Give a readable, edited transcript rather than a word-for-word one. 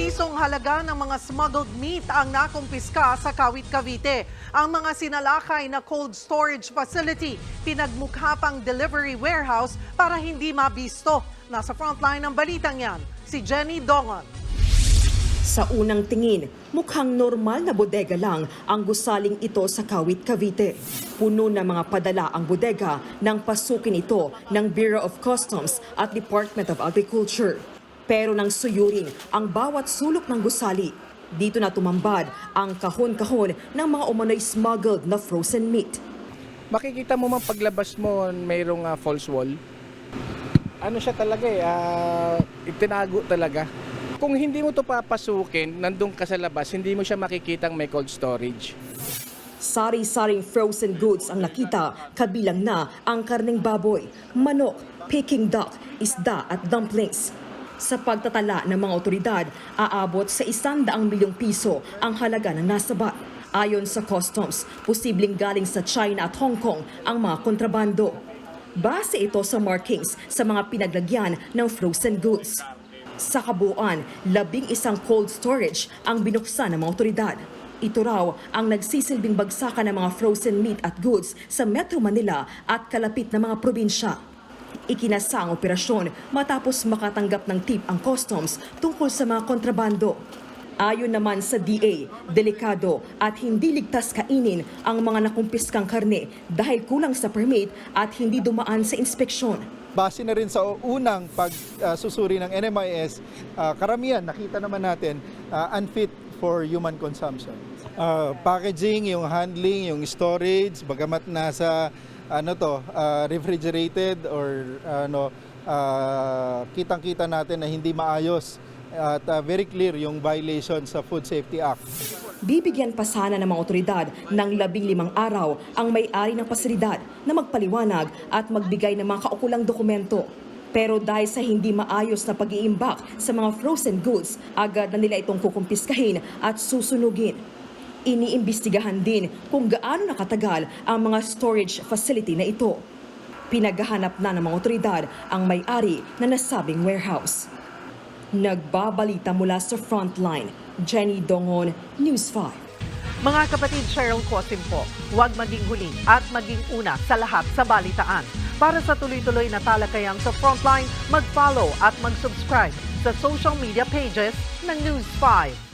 pisong halaga ng mga smuggled meat ang nakumpiska sa Kawit, Cavite. Ang mga sinalakay na cold storage facility, pinagmukha pang delivery warehouse para hindi mabisto. Nasa frontline ng balitang yan, si Jenny Dongon. Sa unang tingin, mukhang normal na bodega lang ang gusaling ito sa Kawit, Cavite. Puno ng mga padala ang bodega nang pasukin ito ng Bureau of Customs at Department of Agriculture. Pero nang suyurin ang bawat sulok ng gusali, dito na tumambad ang kahon-kahon ng mga umano'y smuggled na frozen meat. Makikita mo man paglabas mo mayroong false wall. Ano siya talaga itinago talaga. Kung hindi mo to papasukin, nandun ka sa labas, hindi mo siya makikitang may cold storage. Sari-saring frozen goods ang nakita, kabilang na ang karneng baboy, manok, peking duck, isda at dumplings. Sa pagtatala ng mga otoridad, aabot sa 100 milyong piso ang halaga ng nasabat. Ayon sa customs, posibleng galing sa China at Hong Kong ang mga kontrabando. Base ito sa markings sa mga pinaglagyan ng frozen goods. Sa kabuuan, 11 cold storage ang binuksan ng mga otoridad. Ito raw ang nagsisilbing bagsakan ng mga frozen meat at goods sa Metro Manila at kalapit na mga probinsya. Ikinasa ang operasyon matapos makatanggap ng tip ang customs tungkol sa mga kontrabando. Ayon naman sa DA, delikado at hindi ligtas kainin ang mga nakumpiskang karne dahil kulang sa permit at hindi dumaan sa inspeksyon. Base na rin sa unang pagsusuri ng NMIS, karamihan nakita naman natin unfit for human consumption. Packaging, yung handling, yung storage, bagamat nasa refrigerated or kitang-kita natin na hindi maayos at very clear yung violation sa Food Safety Act. Bibigyan pa sana ng mga otoridad ng 15 araw ang may-ari ng pasilidad na magpaliwanag at magbigay ng mga kaukulang dokumento. Pero dahil sa hindi maayos na pag-iimbak sa mga frozen goods, agad na nila itong kukumpiskahin at susunugin. Iniimbestigahan din kung gaano nakatagal ang mga storage facility na ito. Pinaghahanap na ng mga otoridad ang may-ari na nasabing warehouse. Nagbabalita mula sa Frontline, Jenny Dongon, News 5. Mga kapatid, Cheryl Cosim po, huwag maging huli at maging una sa lahat sa balitaan. Para sa tuloy-tuloy na talakayang sa Frontline, mag-follow at mag-subscribe sa social media pages ng News 5.